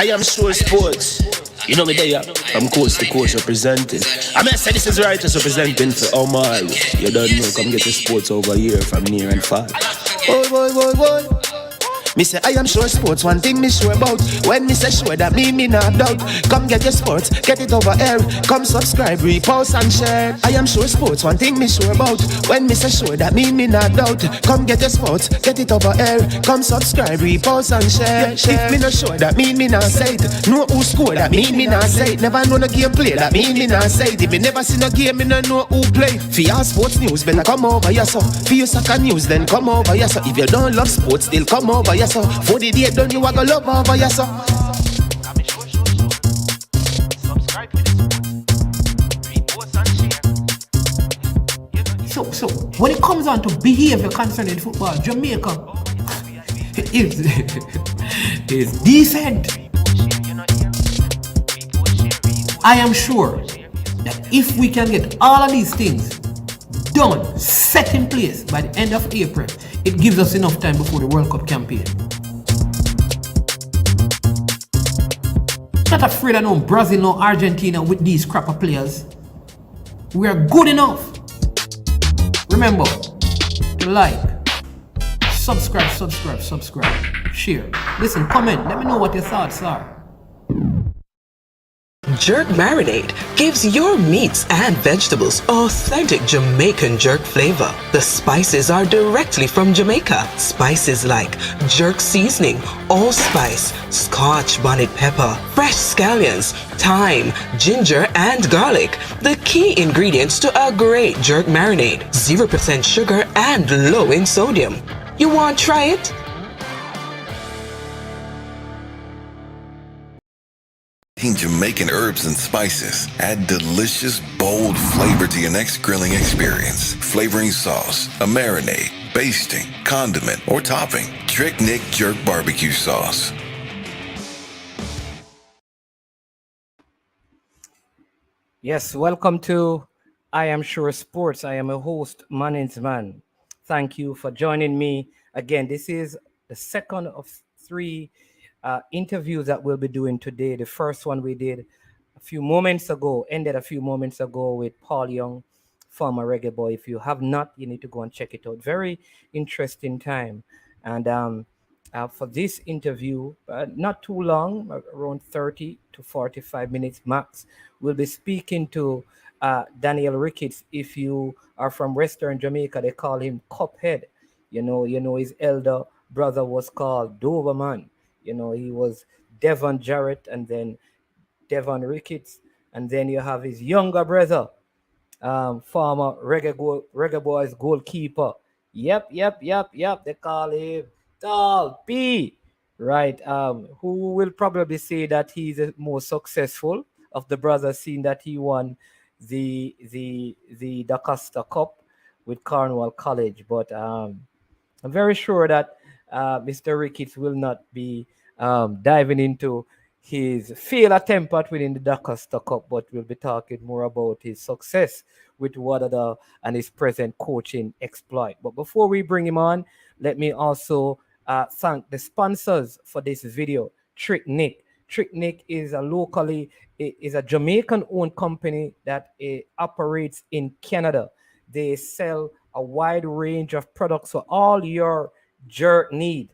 am sure sports. You know me there, I'm coast to coast representing. I mean, I say this is righteous representing for Omar. You don't know, come get the sports over here from near and far. Boy. Me say I am sure sports, one thing me sure about. When me say sure, that me not doubt. Come get your sports, get it over here. Come subscribe, repost and share. I am sure sports, one thing me sure about. When me say sure, that me not doubt. Come get your sports, get it over here. Come subscribe, repost and share. If me not sure, that me not say it. Know who score, that me not say it. Never know no game play, that me not say it. If me never see no game, me no know who play. For your sports news, better come over here so. For your soccer news, then come over here so. If you don't love sports, still come over here. For the date done, you a go love over yourself. So when it comes on to behavior concerning football, Jamaica is decent. I am sure that if we can get all of these things done, set in place by the end of April, it gives us enough time before the World Cup campaign. Not afraid of no Brazil, no Argentina with these crapper players. We are good enough. Remember to like, subscribe, share. Listen, comment, let me know what your thoughts are. Jerk Marinade gives your meats and vegetables authentic Jamaican jerk flavor. The spices are directly from Jamaica. Spices like jerk seasoning, allspice, Scotch bonnet pepper, fresh scallions, thyme, ginger, and garlic. The key ingredients to a great jerk marinade. 0% sugar and low in sodium. You want to try it? Jamaican herbs and spices add delicious, bold flavor to your next grilling experience. Flavoring sauce, a marinade, basting, condiment, or topping. Trick Nick Jerk Barbecue Sauce. Yes, welcome to I Am Sure Sports. I am a host, Maninsman. Thank you for joining me. Again, this is the second of three interviews that we'll be doing today. The first one we did ended a few moments ago with Paul Young, former reggae boy. If you have not, you need to go and check it out. Very interesting time. And for this interview, not too long, around 30 to 45 minutes max, we'll be speaking to Daniel Ricketts. If you are from Western Jamaica, they call him Cuphead. You know his elder brother was called Doberman. You know, he was Devon Jarrett and then Devon Ricketts. And then you have his younger brother, former Reggae Boys goalkeeper. Yep. They call him Tall P. Right. Who will probably say that he's the most successful of the brothers, seeing that he won the DaCosta Cup with Cornwall College. But I'm very sure that Mr. Ricketts will not be diving into his failed attempt at winning the DaCosta Cup, but we'll be talking more about his success with Wadadah and his present coaching exploit. But before we bring him on, let me also thank the sponsors for this video. Trick Nick. Trick Nick is a Jamaican-owned company that operates in Canada. They sell a wide range of products for all your jerk needs,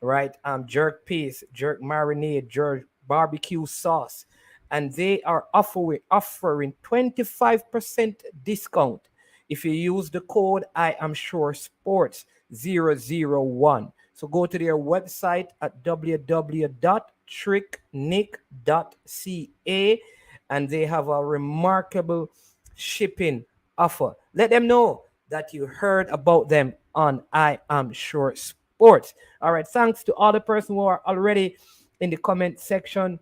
right? Jerk paste, jerk marinade, jerk barbecue sauce, and they are offering 25% discount if you use the code I am sure sports 001. So go to their website at www.tricknick.ca, and they have a remarkable shipping offer. Let them know that you heard about them on I Am Sure Sports. All right, thanks to all the person who are already in the comment section.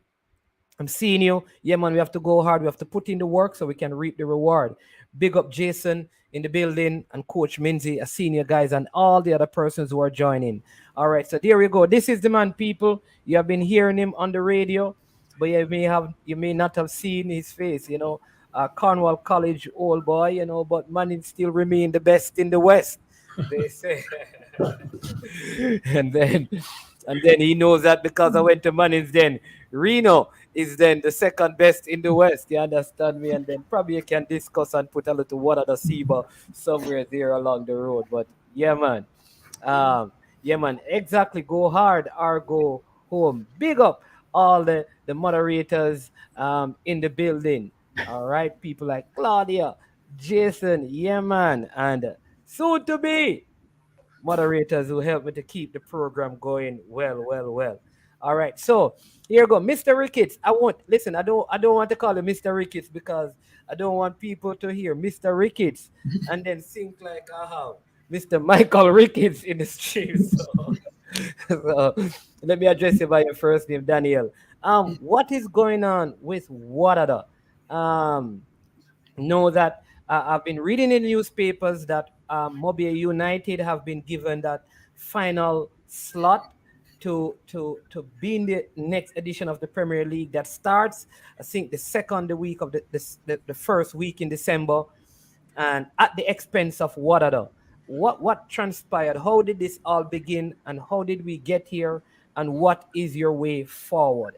I'm seeing you. Yeah, man, we have to go hard. We have to put in the work so we can reap the reward. Big up Jason in the building and Coach Minzy, a senior guys, and all the other persons who are joining. All right, so there we go. This is the man, people. You have been hearing him on the radio, but you may not have seen his face, you know. Cornwall College old boy, you know, but man, still remain the best in the West, they say. and then he knows that because I went to Manning's then. Reno is then the second best in the West. You understand me? And then probably you can discuss and put a little water the Seba somewhere there along the road. But yeah, man. Um, yeah, man. Exactly. Go hard or go home. Big up all the moderators in the building. All right, people like Claudia, Jason, yeah, man, and soon to be moderators who help me to keep the program going well, well, well. All right, so here you go, Mr. Ricketts. I want listen. I don't want to call you Mr. Ricketts because I don't want people to hear Mr. Ricketts and then think like I have Mr. Michael Ricketts in the stream. So let me address you by your first name, Daniel. What is going on with Wadadah? Um, know that I've been reading in newspapers that Mobile United have been given that final slot to be in the next edition of the Premier League that starts, I think, the second week of the first week in December, and at the expense of Wadadah. What transpired? How did this all begin, and how did we get here? And what is your way forward?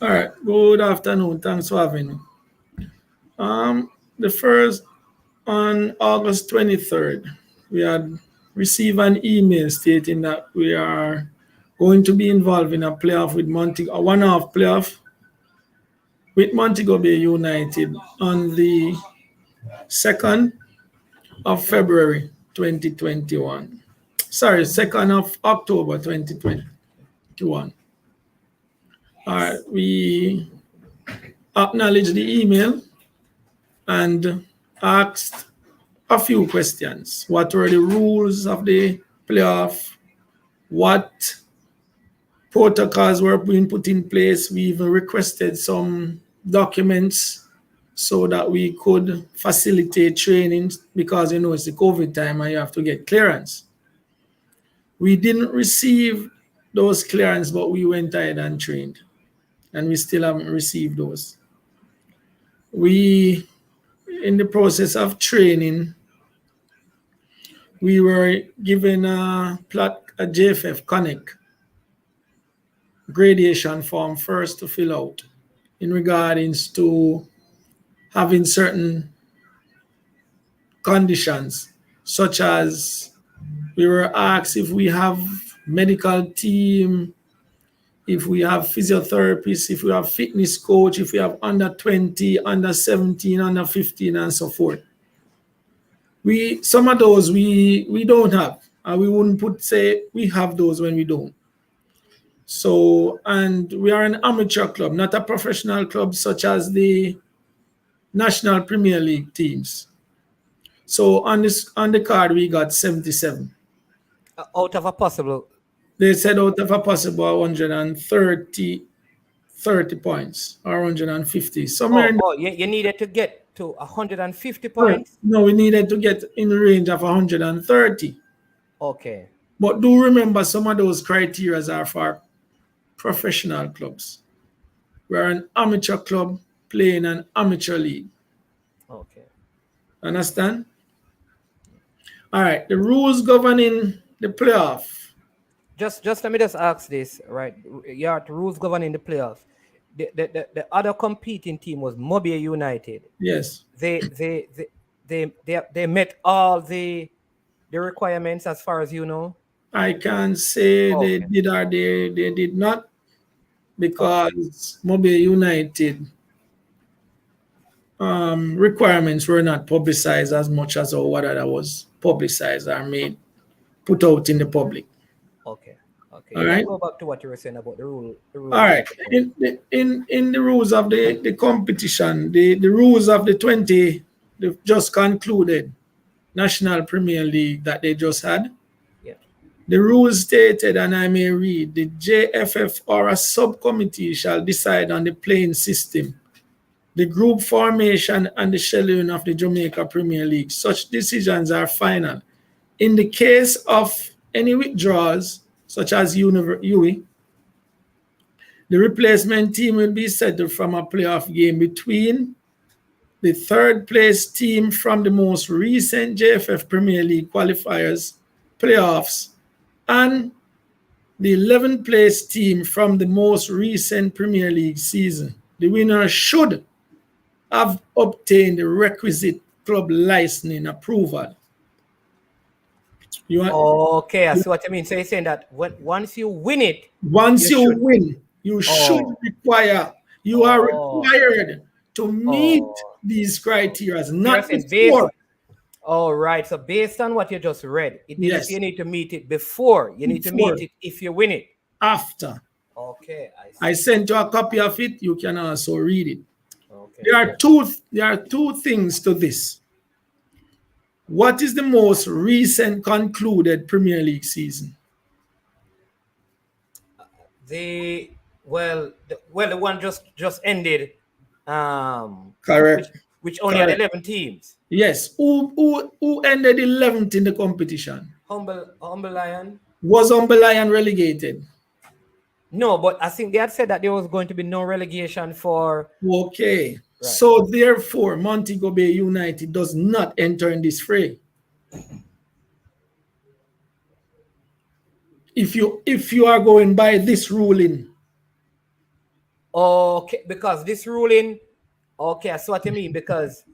All right. Good afternoon. Thanks for having me. The first on August 23rd, we had received an email stating that we are going to be involved in a playoff with Montego, a one-off playoff with Montego Bay United on the 2nd of February 2021. Sorry, 2nd of October 2021. All right, we acknowledged the email and asked a few questions. What were the rules of the playoff? What protocols were being put in place? We even requested some documents so that we could facilitate training because it's the COVID time and you have to get clearance. We didn't receive those clearance, but we went ahead and trained, and we still haven't received those. We, in the process of training, we were given a JFF Connect gradation form first to fill out in regards to having certain conditions, such as we were asked if we have medical team, if we have physiotherapists, if we have fitness coach, if we have under 20, under 17, under 15, and so forth. Some of those we don't have, and we wouldn't say we have those when we don't. So, and we are an amateur club, not a professional club such as the National Premier League teams. So on the card we got 77. Out of a possible. They said out of a possible 130 points or 150. Somewhere. You needed to get to 150 points? No, we needed to get in the range of 130. Okay. But do remember, some of those criteria are for professional clubs. We're an amateur club playing an amateur league. Okay. Understand? All right. The rules governing the playoff. Just let me just ask this, right? Yeah, the rules governing the playoff. The other competing team was Mobile United. Yes. They met all the requirements as far as you know. I can't say they did or they did not, because Mobile United requirements were not publicized as much as Wadadah was publicized or put out in the public. Okay. All right. Go back to what you were saying about the rule. All right. In the rules of the competition, the rules of the just concluded National Premier League that they just had. Yeah. The rules stated, and I may read, the JFF or a subcommittee shall decide on the playing system, the group formation, and the scheduling of the Jamaica Premier League. Such decisions are final. In the case of any withdrawals, such as UWI, the replacement team will be settled from a playoff game between the third place team from the most recent JFF Premier League qualifiers playoffs and the 11th place team from the most recent Premier League season. The winner should have obtained the requisite club licensing approval. Okay, I see what you mean. So you're saying that once you win it, once you win, you should you are required to meet these criteria, not before. All right. So based on what you just read, it didn't say you need to meet it before. You need to meet it if you win it. After. Okay. I sent you a copy of it. You can also read it. Okay. There are two things to this. What is the most recent concluded Premier League season? The one just ended. Correct. Which only had 11 teams. Yes. Who ended 11th in the competition? Humble Lion. Was Humble Lion relegated? No, but I think they had said that there was going to be no relegation for. Okay. Right. So therefore, Montego Bay United does not enter in this fray. If you are going by this ruling. Okay, because this ruling. Okay, I see what you mean. Because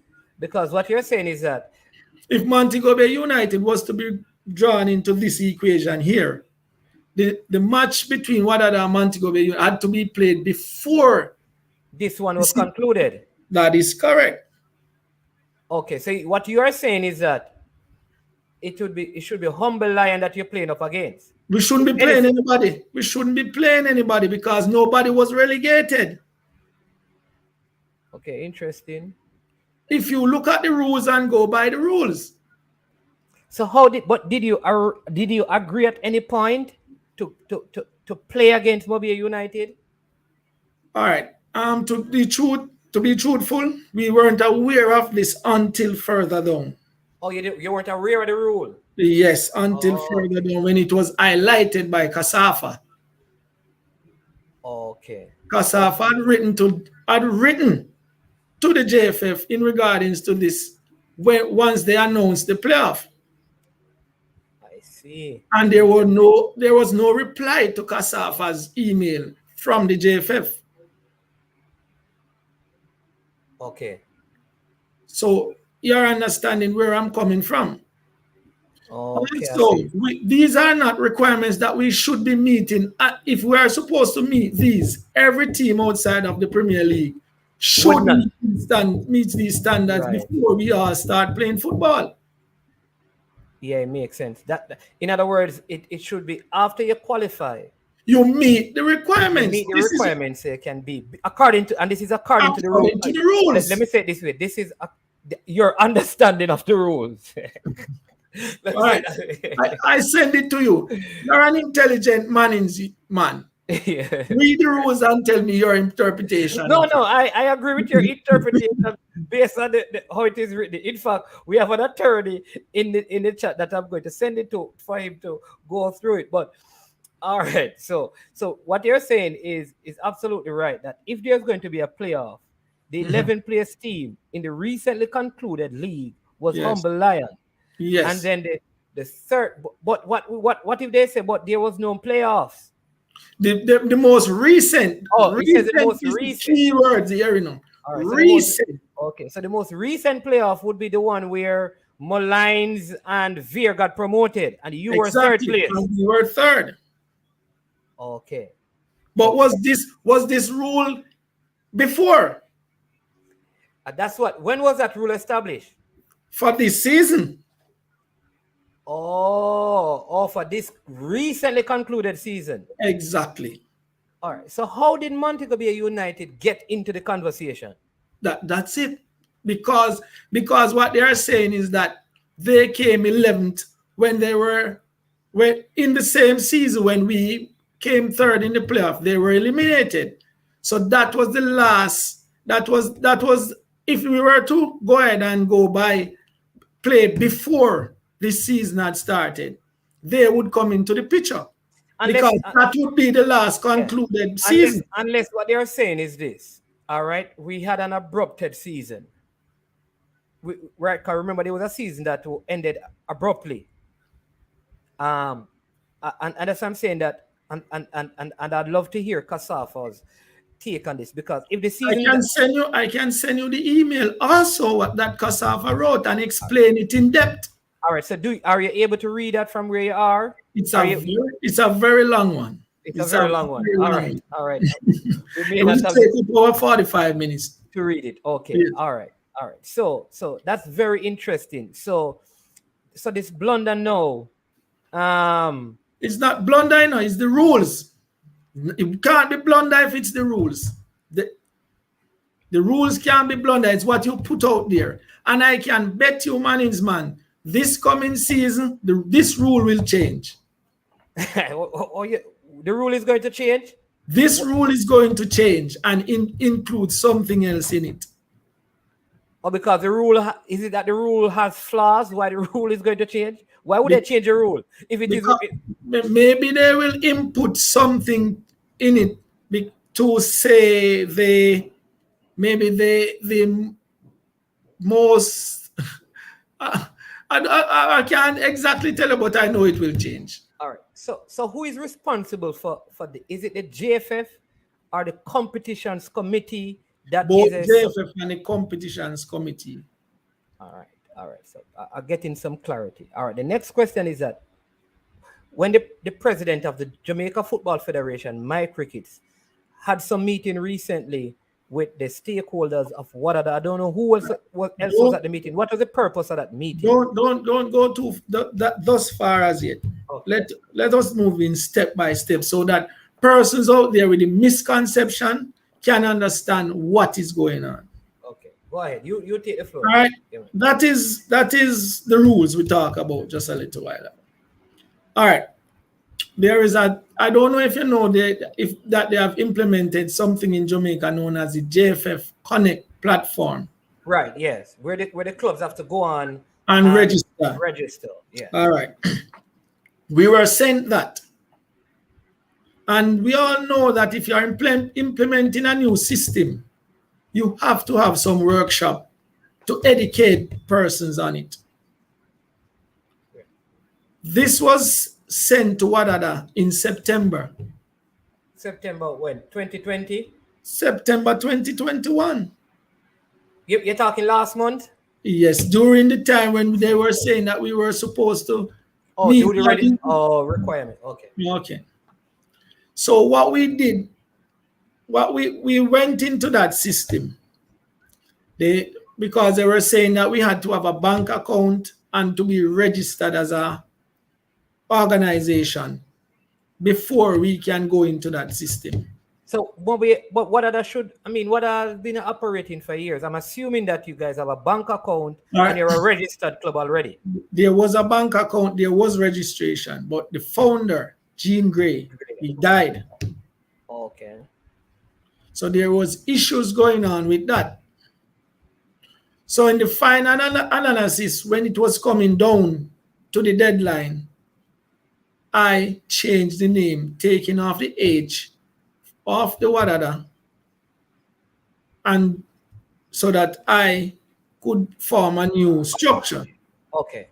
what you're saying is that if Montego Bay United was to be drawn into this equation here, the match between Wadadah and Montego Bay United had to be played before this one was concluded. That is correct. Okay, so what you are saying is that it should be Humble Lion that you're playing up against. We shouldn't be playing anybody. We shouldn't be playing anybody because nobody was relegated. Okay, interesting. If you look at the rules and go by the rules. So did you agree at any point to play against Mobile United? All right. To be truthful, we weren't aware of this until further down. Oh, you weren't aware of the rule? Yes, until further down when it was highlighted by Kasafa. Okay. Kasafa had written to the JFF in regards to this once they announced the playoff. I see. And there was no reply to Kasafa's email from the JFF. Okay. So you're understanding where I'm coming from. Okay, so these are not requirements that we should be meeting. If we are supposed to meet these, every team outside of the Premier League should meet these standards before we all start playing football. Yeah, it makes sense. That in other words, it should be after you qualify. You meet the requirements. You meet the requirements. It can be according to, and this is according to the rules. Let me say it this way: this is your understanding of the rules. All right. I send it to you. You're an intelligent man. Yeah. Read the rules and tell me your interpretation. No, I agree with your interpretation based on how it is written. In fact, we have an attorney in the chat that I'm going to send it to for him to go through it. But all right, so what you're saying is absolutely right, that if there's going to be a playoff, the 11th place team in the recently concluded league was Humble Lion. Yes. And then the third, but what if they say but there was no playoffs? The most recent. The most recent. Key words here, you know. Right, recent. So the most recent playoff would be the one where Moulins and Veer got promoted, and you were third place. And we were third. Okay. But was this rule before? When was that rule established? For this season. For this recently concluded season. Exactly. All right. So how did Montego Bay United get into the conversation? That's it. Because what they are saying is that they came 11th when in the same season when we came third in the playoff, they were eliminated. So that was the last. That was if we were to go ahead and go by play before this season had started, they would come into the picture. Because that would be the last concluded season. Unless what they are saying is this. All right, we had an abrupted season. Right, because remember there was a season that ended abruptly. And that's what I'm saying, that And I'd love to hear Kasafa's take on this, because if the I season can send you the email also what that Kasafa wrote and explain it in depth. all right, so are you able to read that from where you are? It's a very long one. It's a very long one. All right, all right. It will take it over 45 minutes to read it. Okay, yes. All right. So that's very interesting. So this blunder now, it's not blunder, no, it's the rules. It can't be blunder if it's the rules. The rules can't be blunder. It's what you put out there. And I can bet you, man, this coming season, this rule will change. The rule is going to change? This rule is going to change and include something else in it. Or because the rule, is it that the rule has flaws? Why the rule is going to change? Why would they change the rule? If it is, maybe they will input something in it to say the most. I can't exactly tell you, but I know it will change. All right. So who is responsible for the? Is it the JFF or the competitions committee? Both JFF and the competitions committee. All right. So I'll get in some clarity. All right. The next question is that when the president of the Jamaica Football Federation, Mike Ricketts, had some meeting recently with the stakeholders of Wadadah. I don't know what else was at the meeting. What was the purpose of that meeting? Don't go too thus far as yet. Okay. Let us move in step by step so that persons out there with the misconception can understand what is going on. Okay, go ahead. You take the floor. All right. Yeah. That is the rules we talk about just a little while ago. All right. There is I don't know if you know that they have implemented something in Jamaica known as the JFF Connect platform. Right, yes. Where the clubs have to go on and register. Yeah. All right. We were sent that. And we all know that if you are implementing a new system, you have to have some workshop to educate persons on it. Yeah. This was sent to Wadadah in September. September when? 2020? September 2021. You're talking last month? Yes, during the time when they were saying that we were supposed to meet do the requirement. Okay. Okay. So what we did, we went into that system. Because they were saying that we had to have a bank account and to be registered as a organization before we can go into that system. So, what has been operating for years? I'm assuming that you guys have a bank account and you're a registered club already. There was a bank account, there was registration, but the founder, Gene Gray, he died. Okay. So there was issues going on with that. So in the final analysis, when it was coming down to the deadline, I changed the name, taking off the age of the Wadadah, and so that I could form a new structure. Okay.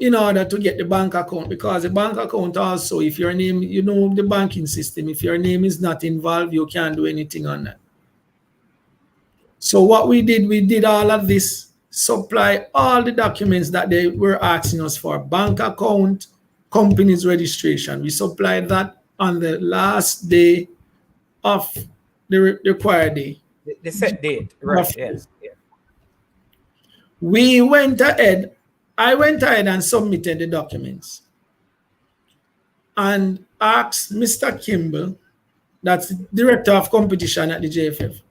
In order to get the bank account, because the bank account also, if your name, the banking system, if your name is not involved, you can't do anything on that. So what we did all of this, supply all the documents that they were asking us for, bank account, company's registration. We supplied that on the last day of the required day. The set date, right? Yes. Yeah. I went ahead and submitted the documents and asked Mr. Kimball, that's the director of competition at the JFF.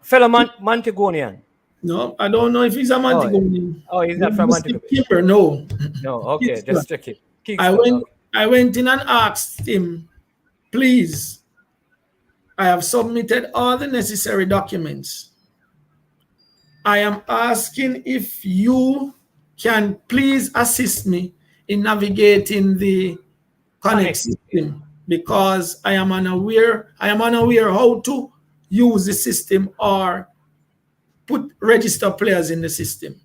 Fellow Montegonian. No, I don't know if he's a Montegonian. Oh, he's not from Montego. Kimber, no. No, okay, just check it. I went in and asked him, please, I have submitted all the necessary documents. I am asking if you can please assist me in navigating the Connect system, because I am unaware how to use the system or register players in the system.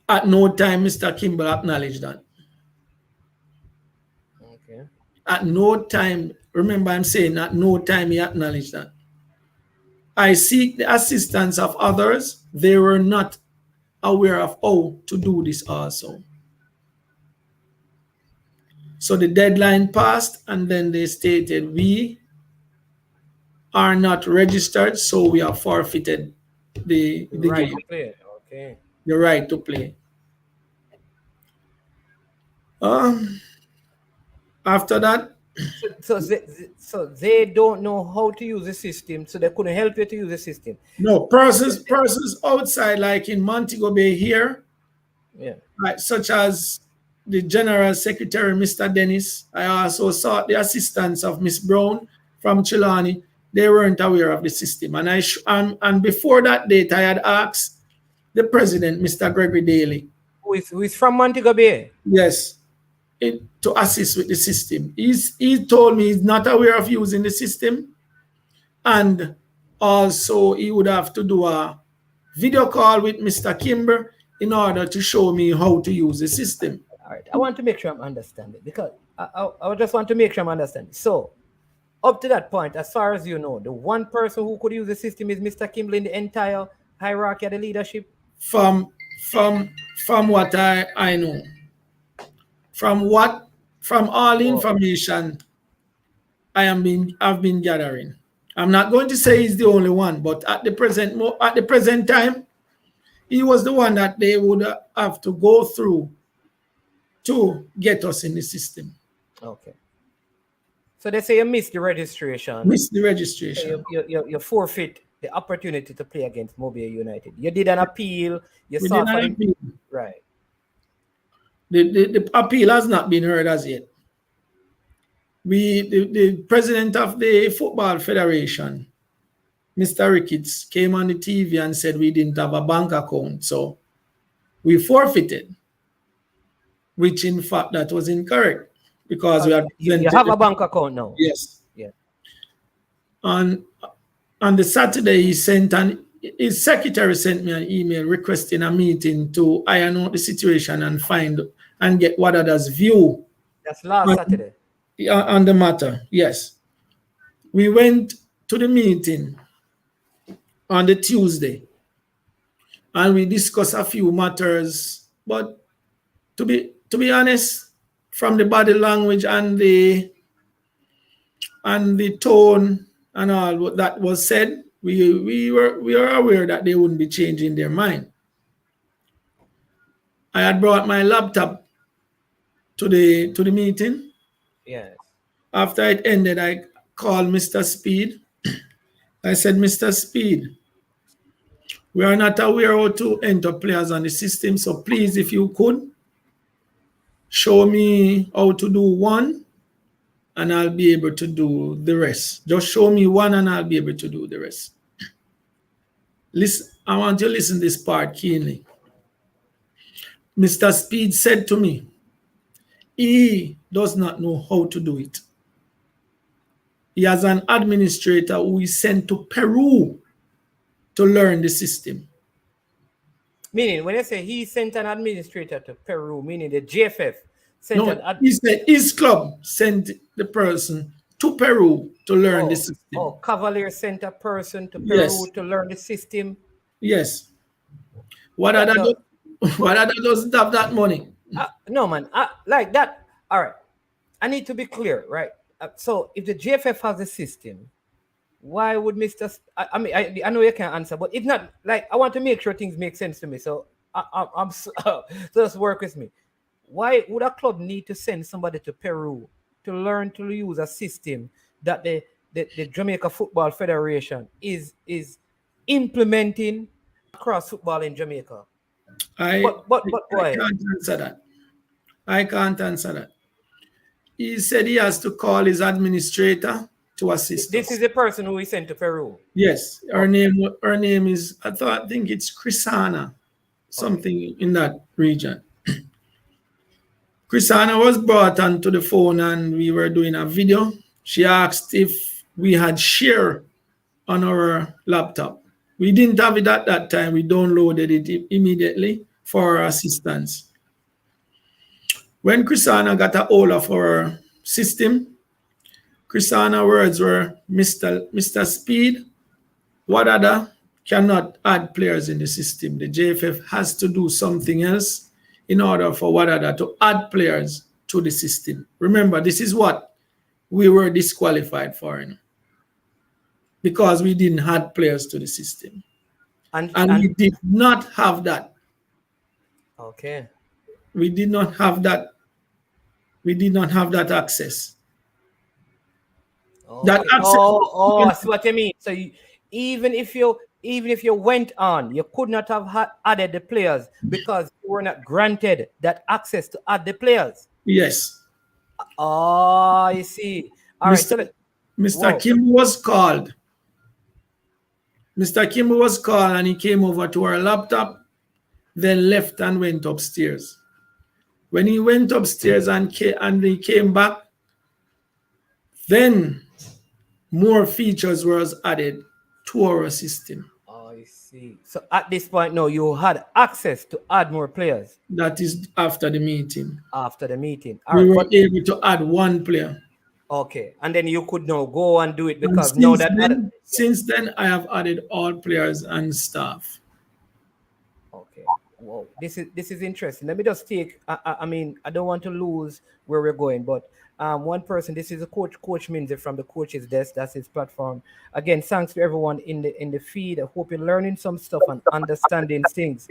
At no time, Mr. Kimball acknowledged that. at no time, remember I'm saying at no time he acknowledged that. I seek the assistance of others. They were not aware of how to do this also. So the deadline passed, and then they stated, we are not registered, so we are forfeited the Right game, to play. Okay. the right to play. After that, So they don't know how to use the system, so they couldn't help you to use the system. no, persons outside, like in Montego Bay here, Yeah. like, such as the General Secretary, Mr. Dennis. I also sought the assistance of Miss Brown from Chilani. They weren't aware of the system. And before that date, I had asked the president, Mr. Gregory Daly, Who is from Montego Bay? yes, to assist with the system. He told me he's not aware of using the system, and also he would have to do a video call with Mr. Kimber in order to show me how to use the system. All right. I want to make sure I'm understanding, because I just want to make sure I'm understanding. So, up to that point, as far as you know, the one person who could use the system is Mr. Kimball in the entire hierarchy of the leadership? From what I know. From all information I've been gathering. I'm not going to say he's the only one, but at the present time, he was the one that they would have to go through to get us in the system. Okay. So they say you missed the registration. Missed the registration. So you forfeit the opportunity to play against Mobile United. You did an appeal. You saw for the right. The appeal has not been heard as yet. The president of the Football Federation, Mr. Ricketts, came on the TV and said we didn't have a bank account, so we forfeited, which in fact that was incorrect, because we had you have a bank account now. Yes. Yeah. On the Saturday, his secretary sent me an email requesting a meeting to iron out the situation and get Wadadah's view. That's last Saturday. On the matter, yes. We went to the meeting on the Tuesday, and we discussed a few matters. But to be honest, from the body language and the tone and all what that was said, we were aware that they wouldn't be changing their mind. I had brought my laptop to the meeting. Yes. After it ended, I called Mr. Speed. I said, Mr. Speed, we are not aware how to enter players on the system, so please, if you could, show me how to do one, and I'll be able to do the rest. Just show me one, and I'll be able to do the rest. Listen, I want you to listen to this part keenly. Mr. Speed said to me, he does not know how to do it. He has an administrator who is sent to Peru to learn the system. Meaning, when I say he sent an administrator to Peru, meaning the JFF sent he said his club sent the person to Peru to learn the system. Oh, Cavalier sent a person to Peru to learn the system. Yes. Wadadah doesn't have that money. No, man. Like that. All right. I need to be clear, right? So if the JFF has a system, why would Mr. I know you can't answer, but it's not like I want to make sure things make sense to me. So so just work with me. Why would a club need to send somebody to Peru to learn to use a system that the Jamaica Football Federation is implementing across football in Jamaica? I why? can't answer that. I can't answer that. He said he has to call his administrator to assist. This is the person who he sent to Peru. Yes, her name is I think it's Chrisana, something in that region. Chrisana was brought onto the phone and we were doing a video. She asked if we had share on our laptop. We didn't have it at that time. We downloaded it immediately for our assistance. When Chrisana got a hold of our system, Christiana's words were, Mr. Speed, Wadadah cannot add players in the system. The JFF has to do something else in order for Wadadah to add players to the system. Remember, this is what we were disqualified for, because we didn't add players to the system. And we did not have that. Okay. We did not have that. We did not have that access. Okay. That access. I see what you mean. So even if you went on, you could not have added the players because you were not granted that access to add the players. Yes. Oh, I see. All right. So Mr. Kim was called. Mr. Kim was called and he came over to our laptop, then left and went upstairs. When he went upstairs and he came back, then more features were added to our system. Oh, I see. So at this point now, you had access to add more players. That is after the meeting. After the meeting. We were able to add one player. Okay. And then you could now go and do it because since then, I have added all players and staff. Okay. Wow. This is interesting. Let me just take, I mean, I don't want to lose where we're going, but one person, this is a Coach Minze from the Coach's Desk. That's his platform. Again, thanks to everyone in the feed. I hope you're learning some stuff and understanding things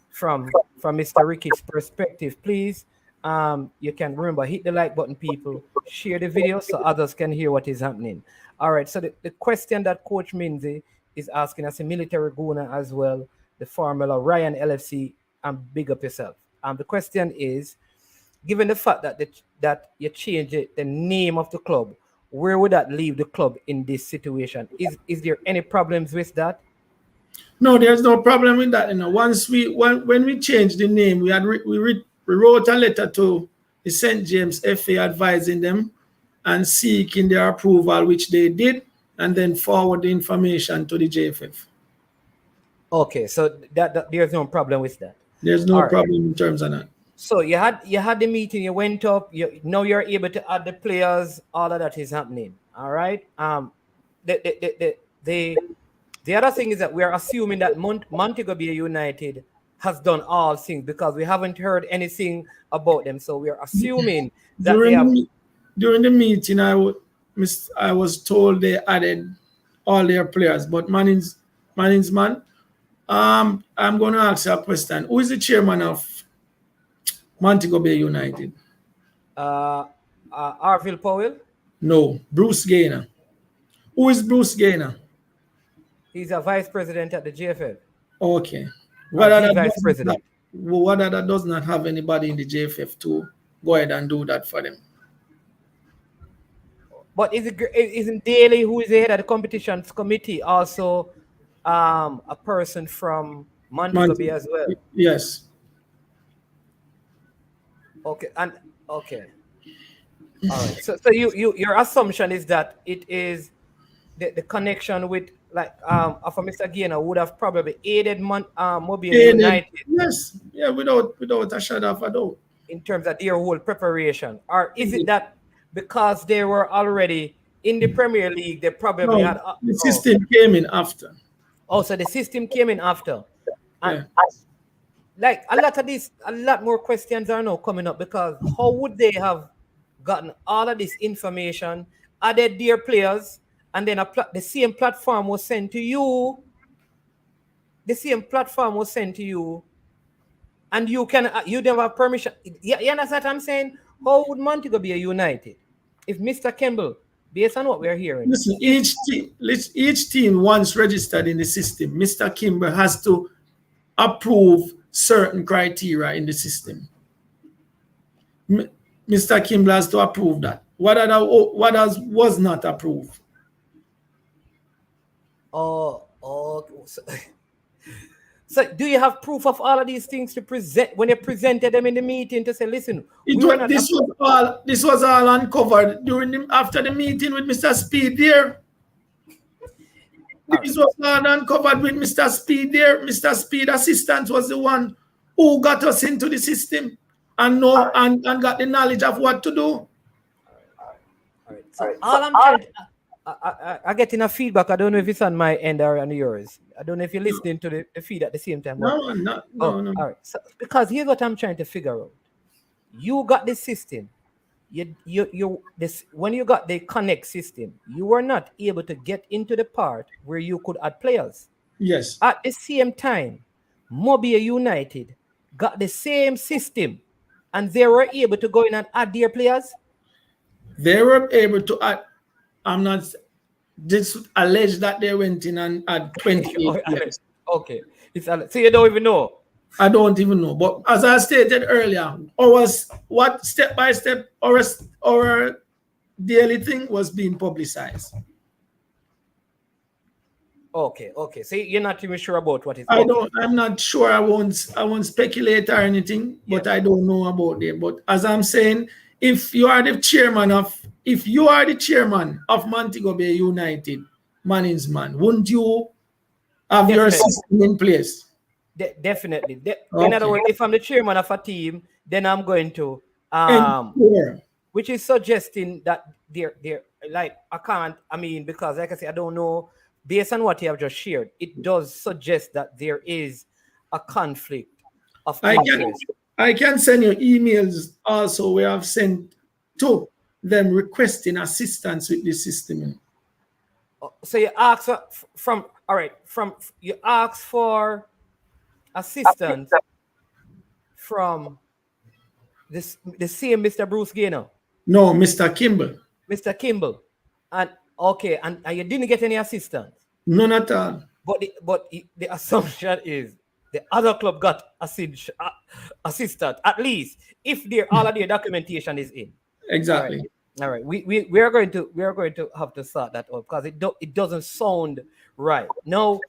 from Mr. Ricketts' perspective. Please, you can remember, hit the like button, people. Share the video so others can hear what is happening. All right, so the question that Coach Minze is asking as a military guna as well, the Formula Ryan LFC, and big up yourself. The question is, given the fact that you changed the name of the club, where would that leave the club in this situation? Is there any problems with that? No, there's no problem with that. When we changed the name, we wrote a letter to the St. James FA advising them and seeking their approval, which they did, and then forward the information to the JFF. Okay, so that there's no problem with that. There's no problem in terms of that. So you had the meeting, you went up, now you're able to add the players, all of that is happening. All right. The other thing is that we are assuming that Montego Bay United has done all things because we haven't heard anything about them. So we are assuming that during the meeting, I was told they added all their players, but Manning's man. I'm going to ask you a question. Who is the chairman of Montego Bay United? Arville Powell? No, Bruce Gaynor. Who is Bruce Gaynor? He's a vice president at the JFF. Okay. Vice president. Wadadah does not have anybody in the JFF to go ahead and do that for them. But isn't Daly, who is the head of the competitions committee, also a person from Montego Bay as well? Yes. Okay. All right. So your assumption is that it is the connection with for Mr. Gaynor would have probably aided Mobile United. Yes. Yeah. Without a shadow of a doubt. In terms of their whole preparation, or is it that because they were already in the Premier League, they probably had the system came in after. Oh, so the system came in after. And like a lot more questions are now coming up because how would they have gotten all of this information, added their players, and then the same platform was sent to you. The same platform was sent to you, and you don't have permission. You understand what I'm saying? How would Montego be united if Mr. Campbell, based on what we're hearing? Listen, each team once registered in the system, Mr. Campbell has to approve certain criteria in the system. Mr. Campbell has to approve that. What was not approved? So do you have proof of all of these things to present when you presented them in the meeting to say, listen, this was all uncovered after the meeting with Mr. Speed there. This was all uncovered with Mr. Speed there. Mr. Speed assistant was the one who got us into the system and got the knowledge of what to do. All right. So all I'm trying to, I getting a feedback. I don't know if it's on my end or on yours. I don't know if you're listening to the feed at the same time. But, No. all right. So, because here's what I'm trying to figure out. You got this system. This when you got the connect system, you were not able to get into the part where you could add players. Yes. At the same time, Mobile United got the same system, and they were able to go in and add their players. They were able to add. I'm not. This alleged that they went in and had 28 players. Okay, so you don't even know. I don't even know. But as I stated earlier, what step by step our daily thing was being publicized. Okay. So you're not even sure about what is. I'm not sure. I won't speculate or anything, but I don't know about it. But as I'm saying, if you are the chairman of Montego Bay United, Management, wouldn't you have your system in place? Definitely. In other words, if I'm the chairman of a team, then I'm going to which is suggesting that they're like because like I say, I don't know, based on what you have just shared, it does suggest that there is a conflict of interest. I can send you emails also where I've sent to them requesting assistance with the system. So you ask you ask for assistance from the same Mr. Bruce Gaynor? No, Mr. Kimball. Mr. Kimball. And you didn't get any assistance? None at all. But the assumption is the other club got assistance, at least if all of their documentation is in. Exactly. All right. We are going to have to sort that out because it doesn't sound right. No,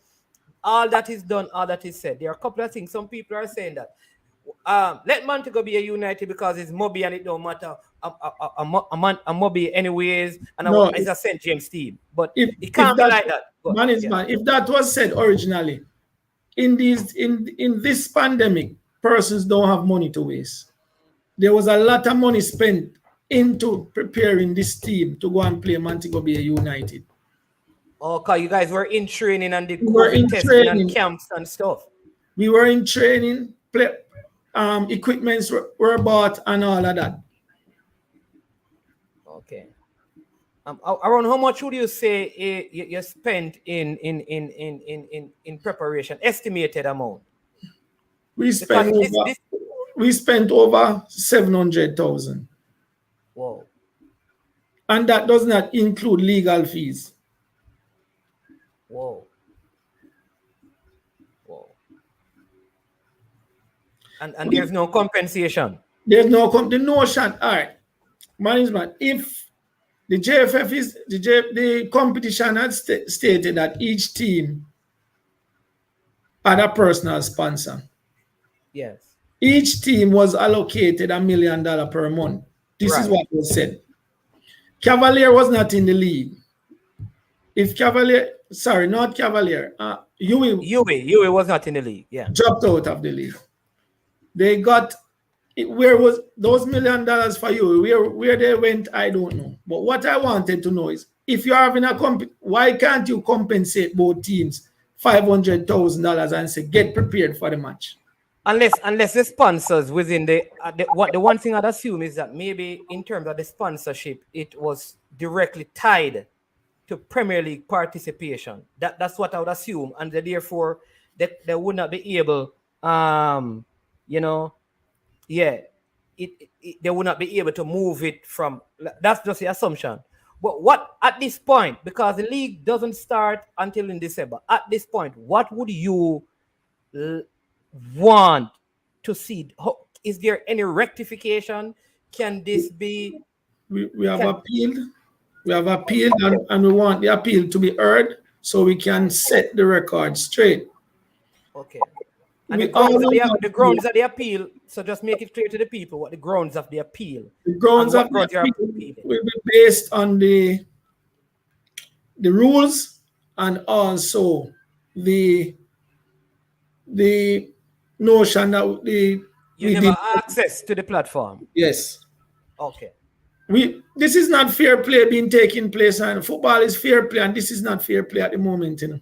all that is done, all that is said. There are a couple of things. Some people are saying that let Montego be a United because it's Moby and it don't matter. A Moby anyways, and it's a St. James team. But it can't be like that. If that was said originally, in this pandemic, persons don't have money to waste. There was a lot of money spent into preparing this team to go and play Montego Bay United. Okay, you guys were in training and did COVID testing and camps and stuff. We were in training, equipments were bought and all of that. Okay. Around how much would you say you spent in preparation? Estimated amount. We spent over 700,000. Wow. And that does not include legal fees. Whoa. And there's no compensation. There's no the notion. All right, management. If the JFF is the competition had stated that each team had a personal sponsor. Yes. Each team was allocated $1 million per month. This is what was said. Cavalier was not in the league. If Cavalier, not Cavalier, Huey was not in the league. Yeah, dropped out of the league. They got where was those $1 million for you? Where they went, I don't know. But what I wanted to know is if you're having why can't you compensate both teams $500,000 and say get prepared for the match? Unless the sponsors within the one thing I'd assume is that maybe in terms of the sponsorship, it was directly tied to Premier League participation. That's what I would assume, and therefore they would not be able, they would not be able to move it from. That's just the assumption. But what at this point, because the league doesn't start until in December, at this point, what would you want to see? Is there any rectification? Can this be? We have appealed. We have appealed, and we want the appeal to be heard so we can set the record straight. Okay. And the grounds of the appeal, so just make it clear to the people what the grounds of the appeal. The grounds of the appeal will be based on the rules and also the notion that you never access to the platform. Yes. Okay. This is not fair play being taking place, and football is fair play, and this is not fair play at the moment, you know.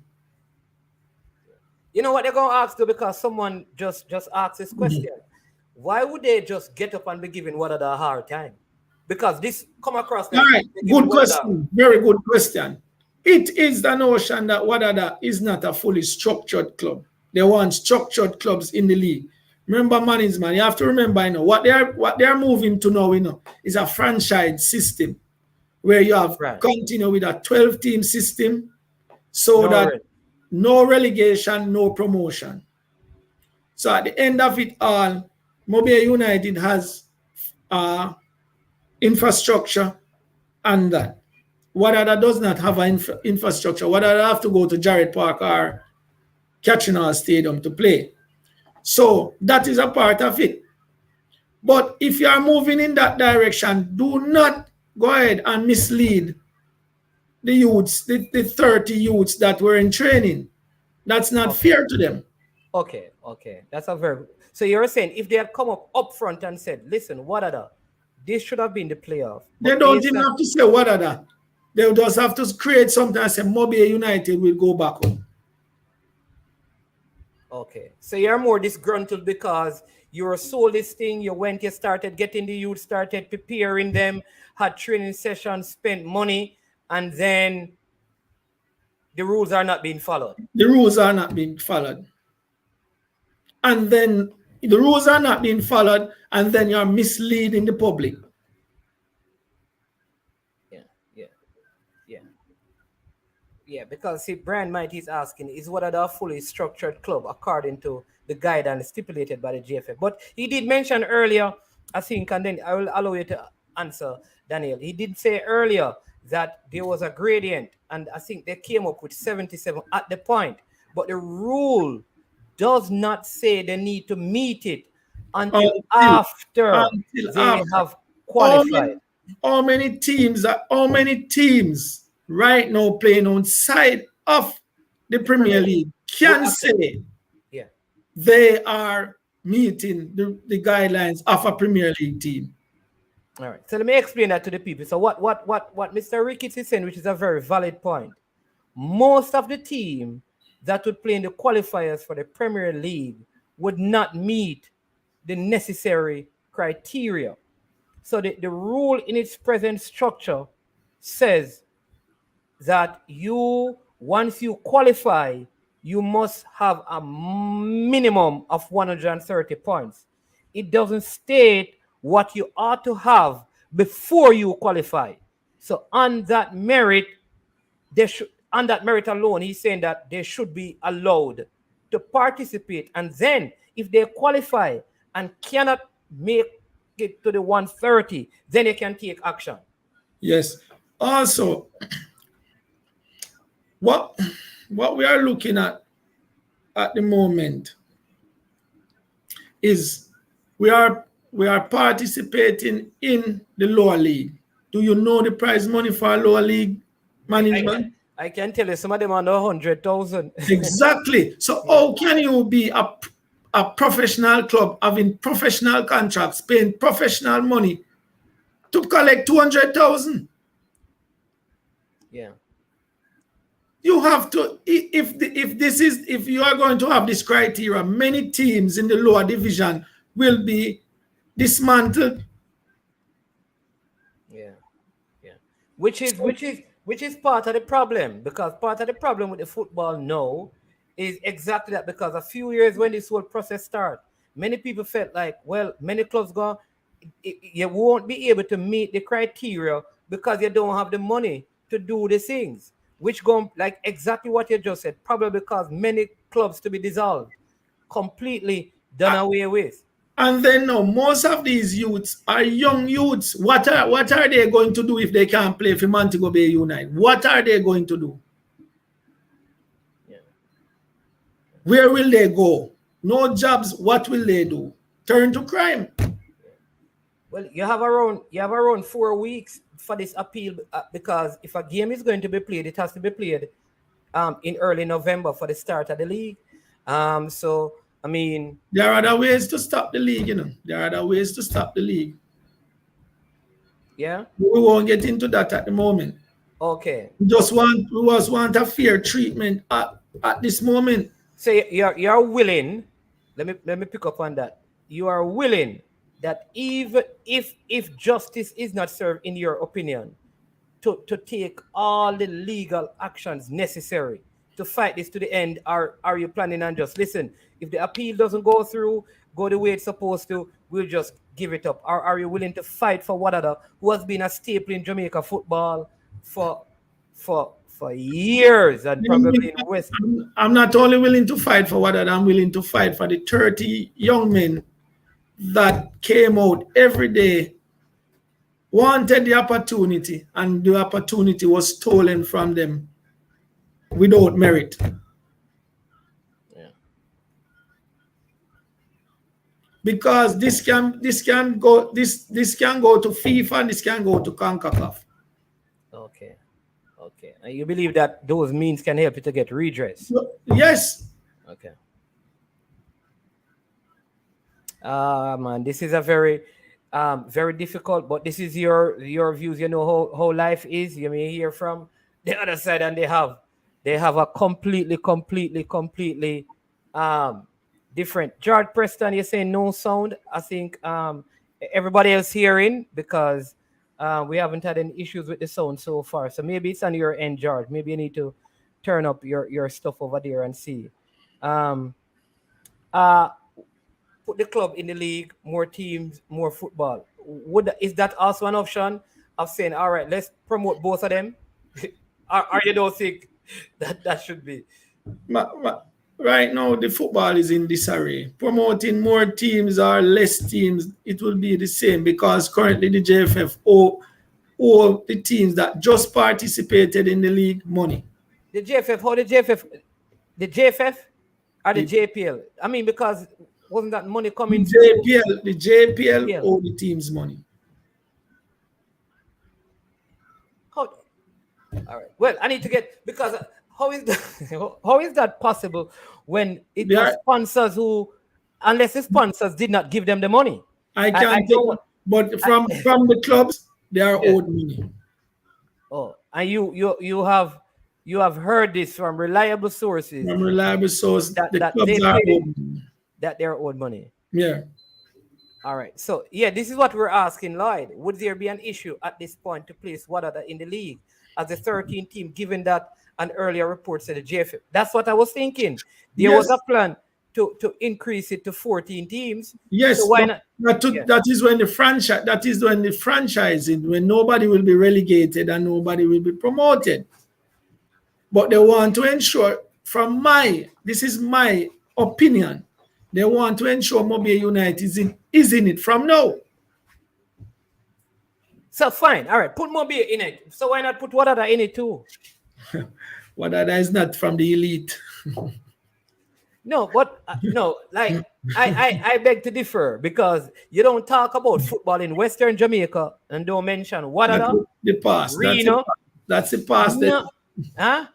You know what they're gonna ask though, because someone just asked this question. Why would they just get up and be giving Wadadah a hard time? Because this come across like all right, good question. Very good question. It is the notion that Wadadah is not a fully structured club. They want structured clubs in the league. Remember, management, you have to remember, you know, what they are moving to now, you know, is a franchise system where you have continue with a 12-team system, so that no relegation, no promotion. So at the end of it all, Mobile United has infrastructure, and that Wadadah does not have an infrastructure. Wadadah have to go to Jarrett Park or Catchinall Stadium to play. So that is a part of it. But if you are moving in that direction, do not go ahead and mislead the youths, the 30 youths that were in training. That's not fair to them. Okay. That's a very... So you're saying if they had come up front and said, listen, Wadadah, this should have been the playoff. They don't even have to say Wadadah. They just have to create something and say Mobile United will go back home. Okay. So you're more disgruntled because you were sold this thing, you started getting the youth, started preparing them, had training sessions, spent money, and then the rules are not being followed. The rules are not being followed. And then the rules are not being followed, and then you're misleading the public. Yeah, because see, Brian Mighty is asking, is Wadadah a fully structured club according to the guidance stipulated by the JFF? But he did mention earlier, I think, and then I will allow you to answer, Daniel. He did say earlier that there was a gradient, and I think they came up with 77 at the point. But the rule does not say they need to meet it until after they have qualified. How many teams right now playing outside of the Premier League can say they are meeting the guidelines of a Premier League team? All right. So let me explain that to the people. So what Mr. Ricketts is saying, which is a very valid point. Most of the team that would play in the qualifiers for the Premier League would not meet the necessary criteria. So the rule in its present structure says that once you qualify, you must have a minimum of 130 points. It doesn't state what you ought to have before you qualify. So on that merit, alone, he's saying that they should be allowed to participate. And then if they qualify and cannot make it to the 130, then they can take action. Yes. Also, what we are looking at the moment is we are participating in the lower league. Do you know the prize money for lower league management? I can tell you some of them are 100,000. Exactly. So how can you be a professional club having professional contracts, paying professional money to collect 200,000? Yeah. You have to, if you are going to have this criteria, many teams in the lower division will be dismantled. Yeah. Which is part of the problem, because part of the problem with the football now is exactly that, because a few years when this whole process started, many people felt like, well, many clubs you won't be able to meet the criteria because you don't have the money to do the things, which go like exactly what you just said, probably because many clubs to be dissolved, completely done away with. And then now, most of these youths are young youths. What are they going to do if they can't play for Montego Bay United? What are they going to do? Yeah. Where will they go? No jobs. What will they do? Turn to crime. Well, you have around 4 weeks for this appeal, because if a game is going to be played, it has to be played in early November for the start of the league. So I mean, there are other ways to stop the league, you know. There are other ways to stop the league. Yeah. We won't get into that at the moment. Okay. We just Okay. want a fair treatment at this moment. So you're willing. Let me pick up on that. You are willing that even if justice is not served in your opinion, to take all the legal actions necessary to fight this to the end? Are you planning on just listen? If the appeal doesn't go the way it's supposed to, we'll just give it up. Are you willing to fight for Wadadah, who has been a staple in Jamaica football for years and probably in West? I'm not only willing to fight for what I'm willing to fight for the 30 young men that came out every day, wanted the opportunity, and the opportunity was stolen from them without merit. Yeah. Because this can go to FIFA and this can go to CONCACAF. Okay. Okay. And you believe that those means can help you to get redress? Yes. Okay. Man, this is a very very difficult, but this is your views. You know how life is. You may hear from the other side, and they have a completely different. George Preston, you're saying no sound. I think everybody else hearing, because we haven't had any issues with the sound so far. So maybe it's on your end, George. Maybe you need to turn up your stuff over there and see. Put the club in the league, more teams, more football. Is that also an option of saying, all right, let's promote both of them? Or you don't think that should be? Right now, the football is in disarray. Promoting more teams or less teams, it will be the same, because currently the JFF owe the teams that just participated in the league money. The JFF, how the JFF or the JPL? I mean, because wasn't that money coming The JPL owe the teams money. All right. Well, I need to get, because how is that possible when it was sponsors who, unless the sponsors did not give them the money? I can't think, but from the clubs, they are owed money. Oh, and you have heard this from reliable sources. From reliable sources, that they're owed money. Yeah. All right. So yeah, this is what we're asking, Lloyd. Would there be an issue at this point to place Wadadah in the league as a 13 team, given that an earlier report said the JFF? That's what I was thinking. There was a plan to increase it to 14 teams. Yes. So why not? That is when the franchising, when nobody will be relegated and nobody will be promoted. But they want to ensure, this is my opinion, they want to ensure Mobile United is in it from now. So fine, all right, put Mobile in it. So why not put Wadadah in it too? Wadadah is not from the elite. No, but no, like I beg to differ, because you don't talk about football in Western Jamaica and don't mention Wadadah. The past. Reno. That's the past. No. Huh?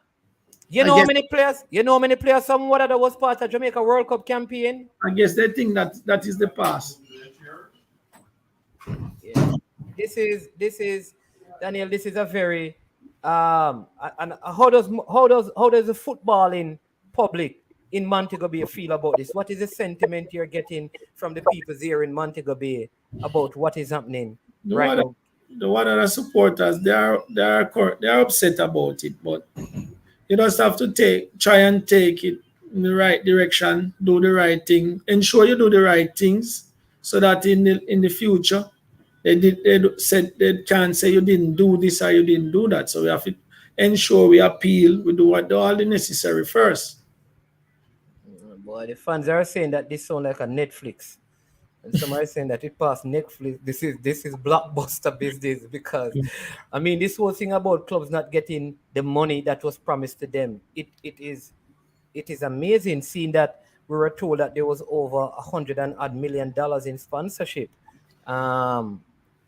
You know how many players? You know how many players from Wadadah was part of Jamaica World Cup campaign? I guess they think that is the past. Yeah. This is Daniel. This is a very and how does the footballing public in Montego Bay feel about this? What is the sentiment you're getting from the people here in Montego Bay about what is happening right now? The Wadadah supporters, they are upset about it, but you just have to try and take it in the right direction, do the right thing, ensure you do the right things, so that in the future they can't say you didn't do this or you didn't do that. So we have to ensure we appeal, we do all the necessary first. Boy, the fans are saying that this sounds like a Netflix. And some are saying that it passed Netflix. This is blockbuster business, because I mean, this whole thing about clubs not getting the money that was promised to them. It is amazing seeing that we were told that there was over $100 million in sponsorship. I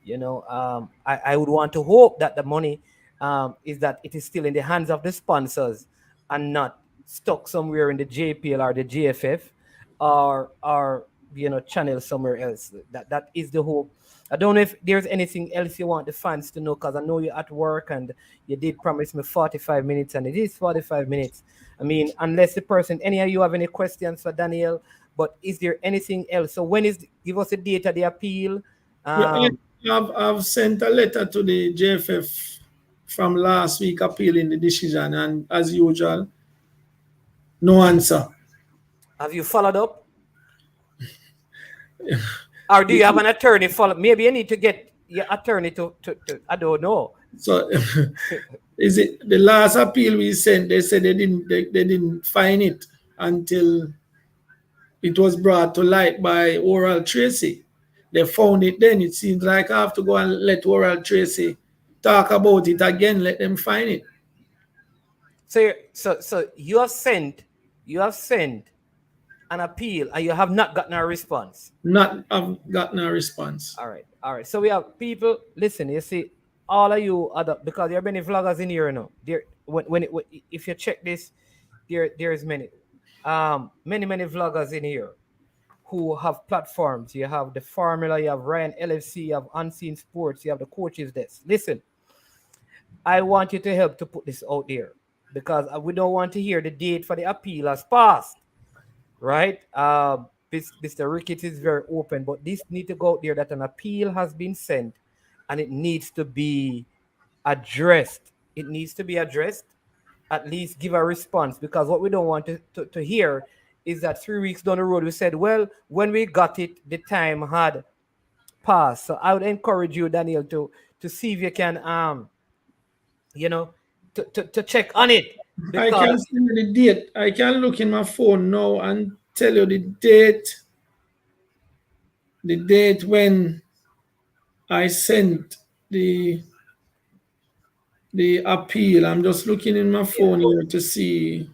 would want to hope that the money is that it is still in the hands of the sponsors and not stuck somewhere in the JPL or the JFF or channel somewhere else. That is the hope. I don't know if there's anything else you want the fans to know, because I know you're at work and you did promise me 45 minutes, and it is 45 minutes. I mean, unless the person, any of you have any questions for Daniel, but is there anything else? So when give us a date of the appeal. Yeah, Um, I've sent a letter to the JFF from last week appealing the decision, and as usual, no answer. have you followed up? Or do you have an attorney follow? Maybe you need to get your attorney to I don't know. So, is it the last appeal we sent? They said they didn't find it until it was brought to light by Oral Tracy. They found it then. It seems like I have to go and let Oral Tracy talk about it again. Let them find it. So you have sent an appeal and you have not gotten a response. Not I've gotten a response. All right. So we have people. Listen, you see, all of you other, because there are many vloggers in here now. There, if you check this, there's many vloggers in here who have platforms. You have the Formula, you have Ryan LFC, you have Unseen Sports, you have the Coaches Desk. Listen, I want you to help to put this out there, because we don't want to hear the date for the appeal has passed, right? Mr. Ricketts is very open, but this need to go out there that an appeal has been sent and it needs to be addressed. It needs to be addressed. At least give a response, because what we don't want to hear is that 3 weeks down the road we said, well, when we got it, the time had passed. So I would encourage you, Daniel, to see if you can to check on it. I can see the date. I can look in my phone now and tell you the date when I sent the appeal. I'm just looking in my phone here to see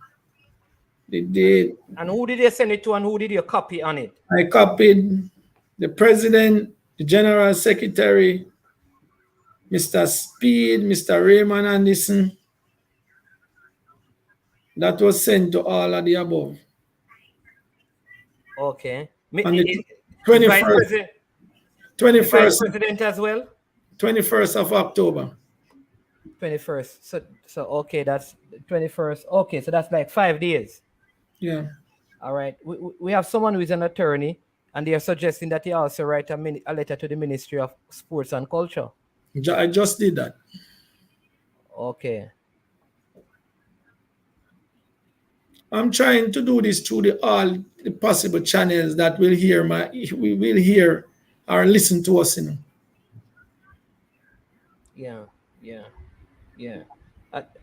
the date. And who did you send it to, and who did you copy on it? I copied the president, the general secretary, Mr. Speed, Mr. Raymond Anderson. That was sent to all of the above. Okay. On the 21st president as well? 21st of October. 21st. So okay, that's 21st. Okay, so that's like 5 days. Yeah. All right. We have someone who is an attorney, and they are suggesting that he also write a letter to the Ministry of Sports and Culture. I just did that. Okay. I'm trying to do this through all the possible channels that will hear or listen to us. Yeah.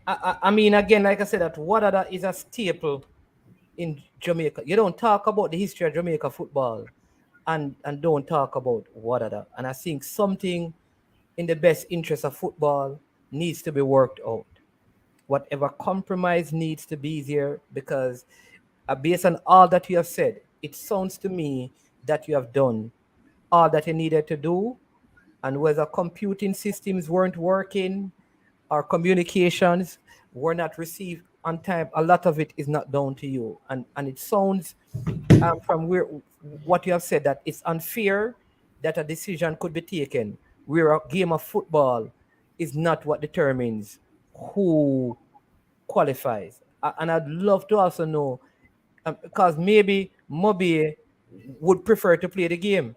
I mean, again, like I said, that Wadadah is a staple in Jamaica. You don't talk about the history of Jamaica football and don't talk about Wadadah. And I think something in the best interest of football needs to be worked out. Whatever compromise needs to be there, because based on all that you have said, it sounds to me that you have done all that you needed to do. And whether computing systems weren't working or communications were not received on time, a lot of it is not down to you. And it sounds from what you have said, that it's unfair that a decision could be taken where a game of football is not what determines who qualifies. And I'd love to also know, because maybe Mobi would prefer to play the game.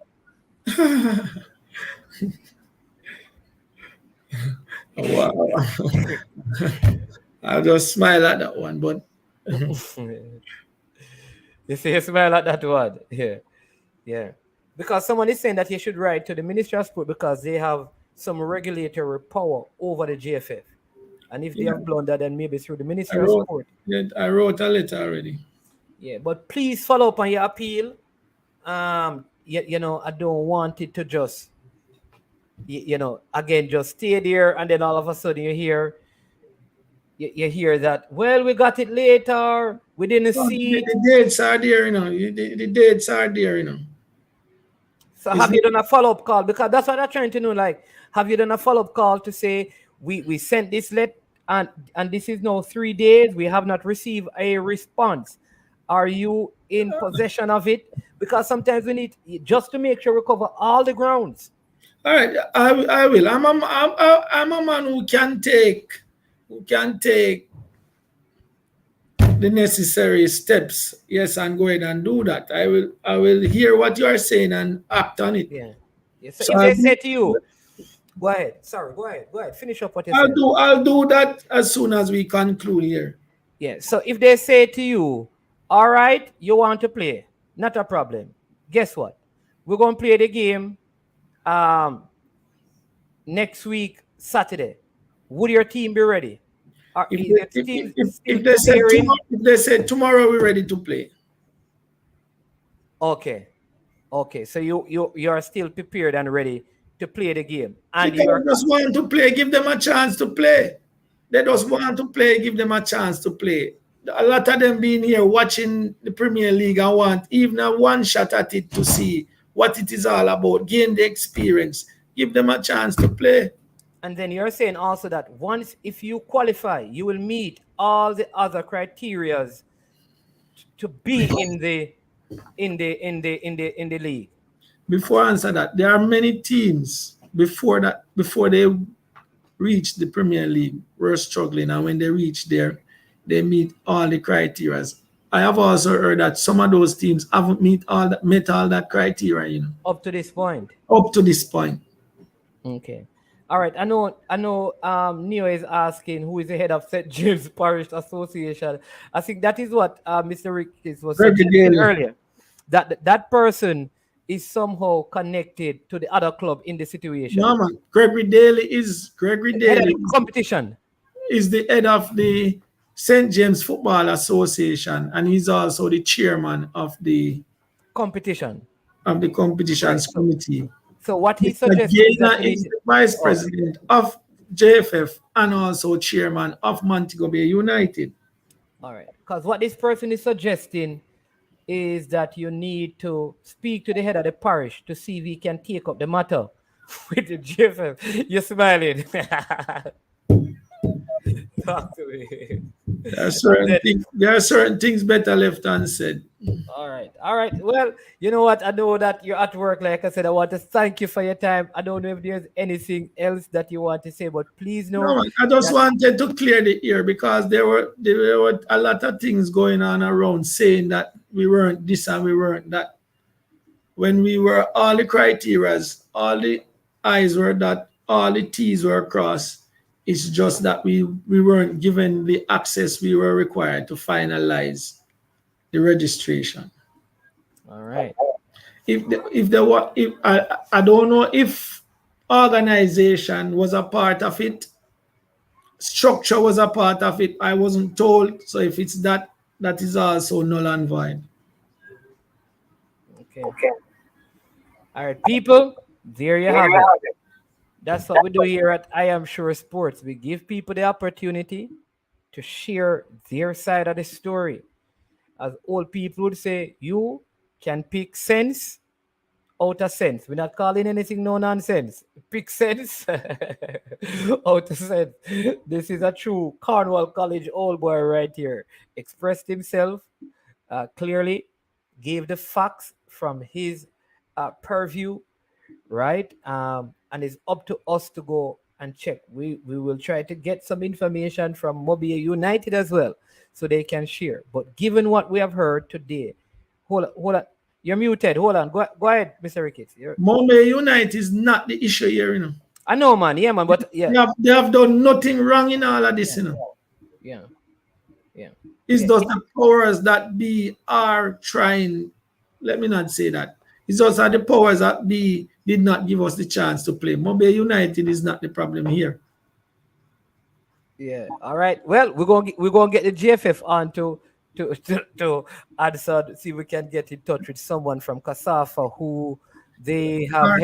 Wow. I'll just smile at that one, but you see, you smile at that one. Yeah. Because someone is saying that you should write to the Ministry of Sport, because they have some regulatory power over the JFF. And if they have blundered, then maybe through the Ministry of Sport. I wrote a letter already. Yeah, but please follow up on your appeal. I don't want it to just, again, just stay there, and then all of a sudden you hear that, well, we got it later, we didn't see it. The dates are there, the dates are there, So have you done a follow-up call? Because that's what I'm trying to know. Like, have you done a follow-up call to say, we sent this letter, and this is now 3 days, we have not received a response? Are you in possession of it? Because sometimes we need just to make sure we cover all the grounds. All right, I will. I'm a man who can take the necessary steps. Yes, and go ahead and do that. I will hear what you are saying and act on it. Yeah. Yeah. So So if they say to you, go ahead. Sorry, go ahead. Go ahead. Finish up what you said. I'll do that as soon as we conclude here. Yeah. So if they say to you, all right, you want to play, not a problem. Guess what? We're gonna play the game next week, Saturday. Would your team be ready? Or If is your they, team still if they say preparing? if they say tomorrow we're ready to play, Okay. Okay. So you're still prepared and ready to play the game. And because you're they just want to play, give them a chance to play. They just want to play, give them a chance to play. A lot of them being here watching the Premier League and want even a one shot at it to see what it is all about, gain the experience, give them a chance to play. and then you're saying also that once if you qualify, you will meet all the other criterias to be in the league. Before I answer that, there are many teams before they reach the Premier League were struggling, and when they reach there, they meet all the criteria. I have also heard that some of those teams haven't met all that criteria, Up to this point. up to this point. Okay. All right. I know Neo is asking who is the head of St. James Parish Association. I think that is what Mr. Ricketts was suggesting earlier. That person is somehow connected to the other club in the situation. No, man. Gregory Daly Head of the competition. is the head of the St. James Football Association, and he's also the chairman of the Competition. competitions committee. So what he Mr. suggests Gaynor is the vice president of JFF and also chairman of Montego Bay United. All right. Because what this person is suggesting is that you need to speak to the head of the parish to see if he can take up the matter with the JFF. You're smiling. Talk to me. There are certain things better left unsaid. All right. All right. Well, you know what? I know that you're at work. Like I said, I want to thank you for your time. I don't know if there's anything else that you want to say, but please know. No, I just wanted to clear the air because there were a lot of things going on around saying that we weren't this and we weren't that. When we were all the criterias, all the I's were dot, all the T's were crossed. It's just that we weren't given the access we were required to finalize the registration. All right. If I don't know if organization was a part of it, structure was a part of it. I wasn't told. So if it's that is also null and void. Okay. All right, people. There you have it. That's what we do here at I Am Sure Sports. We give people the opportunity to share their side of the story. As old people would say, you can pick sense out of sense. We're not calling anything no nonsense. Pick sense out of sense. This is a true Cornwall College old boy right here. Expressed himself clearly, gave the facts from his purview, right? And it's up to us to go and check. We will try to get some information from Mobile United as well, so they can share. But given what we have heard today, hold on. You're muted. Hold on. Go ahead, Mr. Ricketts. Mobile United is not the issue here, I know, man. Yeah, man. But yeah, they have done nothing wrong in all of this, Yeah. It's just the powers that be are trying. Let me not say that. It's just that the powers that be did not give us the chance to play. Mobile United is not the problem here. Yeah. All right. Well, we're gonna get the JFF on to answer. See if we can get in touch with someone from Kasafa who they have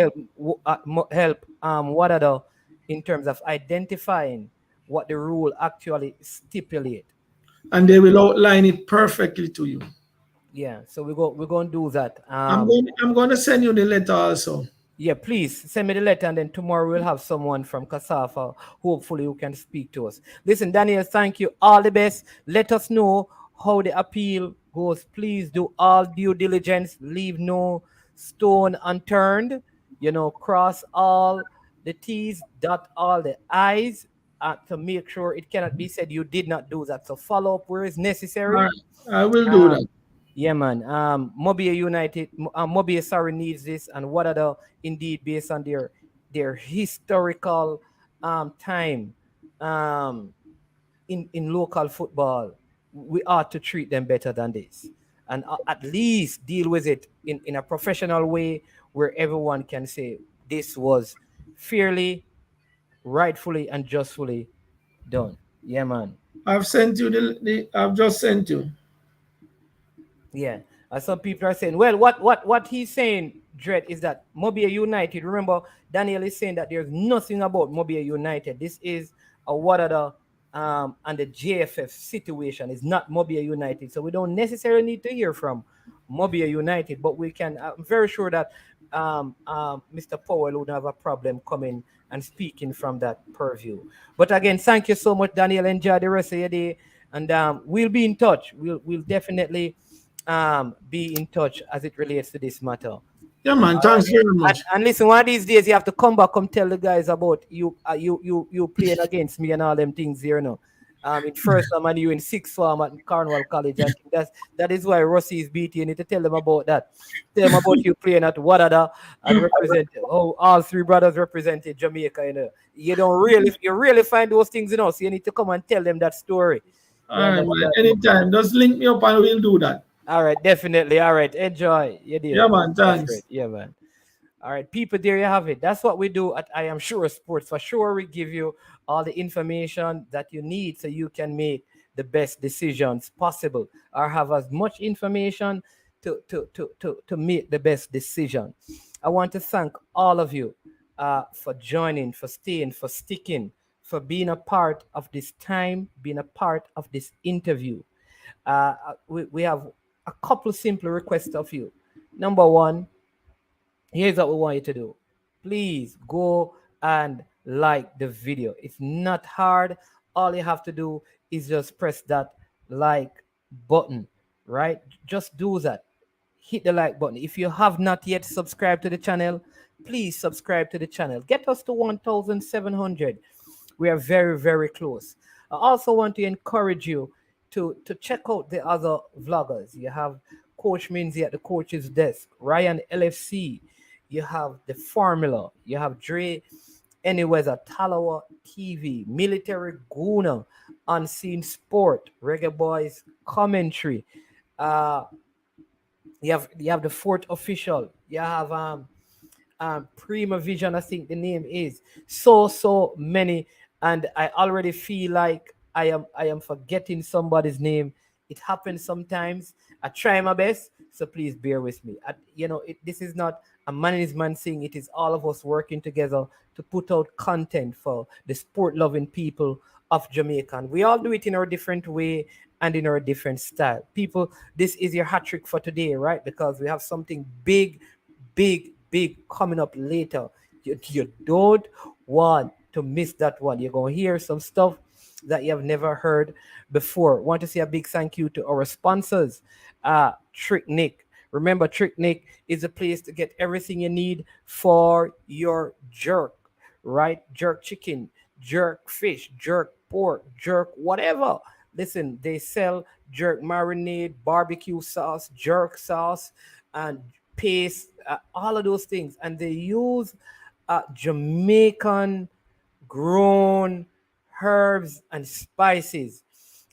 help Wadadah in terms of identifying what the rule actually stipulate. And they will outline it perfectly to you. Yeah. So we're gonna do that. I'm going to send you the letter also. Yeah, please send me the letter, and then tomorrow we'll have someone from Kasafa, hopefully, who can speak to us. Listen, Daniel, thank you. All the best. Let us know how the appeal goes. Please do all due diligence. Leave no stone unturned. Cross all the T's, dot all the I's to make sure it cannot be said you did not do that. So follow up where is All necessary. right. I will do that. Um, yeah, man. Mobile United, Mobile sorry needs this, and what are the indeed based on their historical time um, in local football, we ought to treat them better than this, and at least deal with it in a professional way where everyone can say this was fairly, rightfully, and justfully done. Yeah, man. I've sent you I've just sent you. Yeah. And some people are saying, well, what he's saying, Dread, is that Mobile United. Remember, Daniel is saying that there's nothing about Mobile United. This is a Wadadah and the JFF situation. Is not Mobile United. So we don't necessarily need to hear from Mobile United, but we can. I'm very sure that Mr. Powell would have a problem coming and speaking from that purview. But again, thank you so much, Daniel. Enjoy the rest of your day, and we'll be in touch. We'll definitely be in touch as it relates to this matter. Yeah, man. Thanks very much. And listen, one of these days you have to come back, come tell the guys about you playing against me and all them things here, in first form and you in sixth form at Cornwall College. I think that is why Rossi is beating. You need to tell them about that. Tell them about you playing at Wadadah and represent all three brothers represented Jamaica. You really find those things, so you need to come and tell them that story. All right, man. Anytime. Just link me up and we'll do that. All right, definitely. All right, enjoy. Yeah, man. Thanks. Yeah, man. All right, people, there you have it. That's what we do at I Am Sure Sports. For sure, we give you all the information that you need so you can make the best decisions possible or have as much information to make the best decision. I want to thank all of you for joining, for staying, for sticking, for being a part of this time, being a part of this interview. We have a couple simple requests of you. Number one, here's what we want you to do. Please go and like the video. It's not hard. All you have to do is just press that like button, right? Just do that. Hit the like button. If you have not yet subscribed to the channel, please subscribe to the channel. Get us to 1,700. We are very, very close. I also want to encourage you to check out the other vloggers. You have Coach Minzy at the coach's desk, Ryan LFC, you have The Formula, you have Dre Anyweather, Talawa TV, Military Guna, Unseen Sport, Reggae Boys Commentary. You have the Fourth Official. You have Prima Vision, I think the name is. So many, and I already feel like I am forgetting somebody's name. It happens sometimes. I try my best, so please bear with me. This is not a management thing. It is all of us working together to put out content for the sport-loving people of Jamaica. And we all do it in our different way and in our different style. People, this is your hat trick for today, right? Because we have something big coming up later. You don't want to miss that one. You're going to hear some stuff that you have never heard before. Want to say a big thank you to our sponsors, Trick Nick. Remember, Trick Nick is a place to get everything you need for your jerk, right? Jerk chicken, jerk fish, jerk pork, jerk whatever. Listen, they sell jerk marinade, barbecue sauce, jerk sauce, and paste, all of those things. And they use Jamaican grown herbs and spices.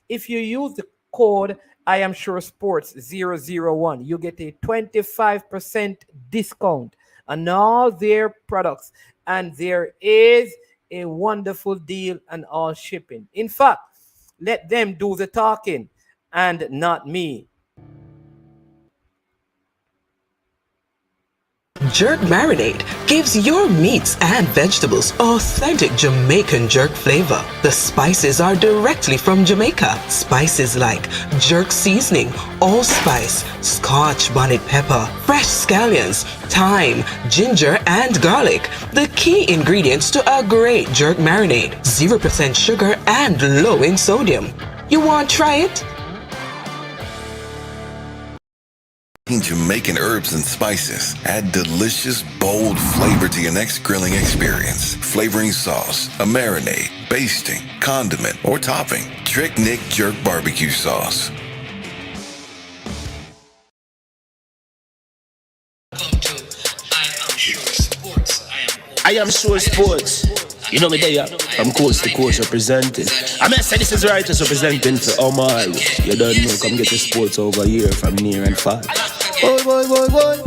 If you use the code I Am Sure Sports 001, you get a 25% discount on all their products, and there is a wonderful deal on all shipping. In fact, let them do the talking and not me. Jerk Marinade gives your meats and vegetables authentic Jamaican jerk flavor. The spices are directly from Jamaica. Spices like jerk seasoning, allspice, Scotch bonnet pepper, fresh scallions, thyme, ginger, and garlic. The key ingredients to a great jerk marinade. 0% sugar and low in sodium. You want to try it? Jamaican herbs and spices add delicious, bold flavor to your next grilling experience. Flavoring sauce, a marinade, basting, condiment, or topping. Trick Nick Jerk Barbecue Sauce. I am sure sports. You know me there, from coast to coast representing. I mean, I say this is righteous representing for Omar. You don't know, come get the sports over here from near and far. Boy.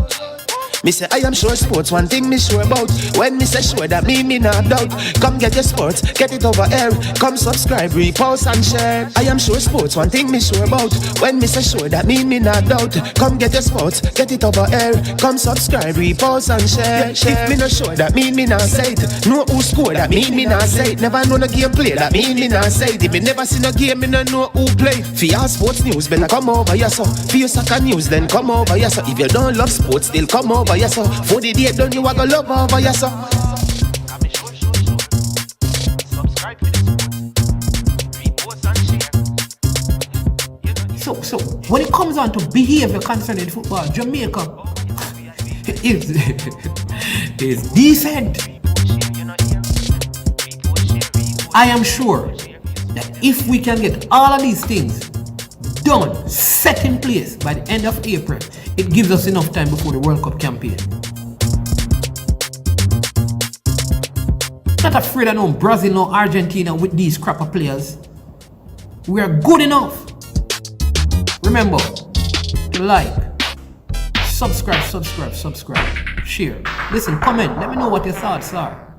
Me say I am sure sports, one thing me sure about. When me say sure, that me not doubt. Come get your sports, get it over here. Come subscribe, repost and share. I am sure sports, one thing me sure about. When me say sure, that me not doubt. Come get your sports, get it over here. Come subscribe, repost and share. If me not sure, that me not say it. Know who score, that me not say it. Never know no game play, that me not say it. If me never see no game, me no know who play. For your sports news, better come over here so. For your soccer news, then come over here so. If you don't love sports, still come over here so. For the day done, you a go love over here so. So when it comes on to behavior concerning football, Jamaica is decent. I am sure that if we can get all of these things done, set in place by the end of April, it gives us enough time before the World Cup campaign. Not afraid of no Brazil, no Argentina with these crapper players. We are good enough. Remember to like, subscribe, share. Listen, comment, let me know what your thoughts are.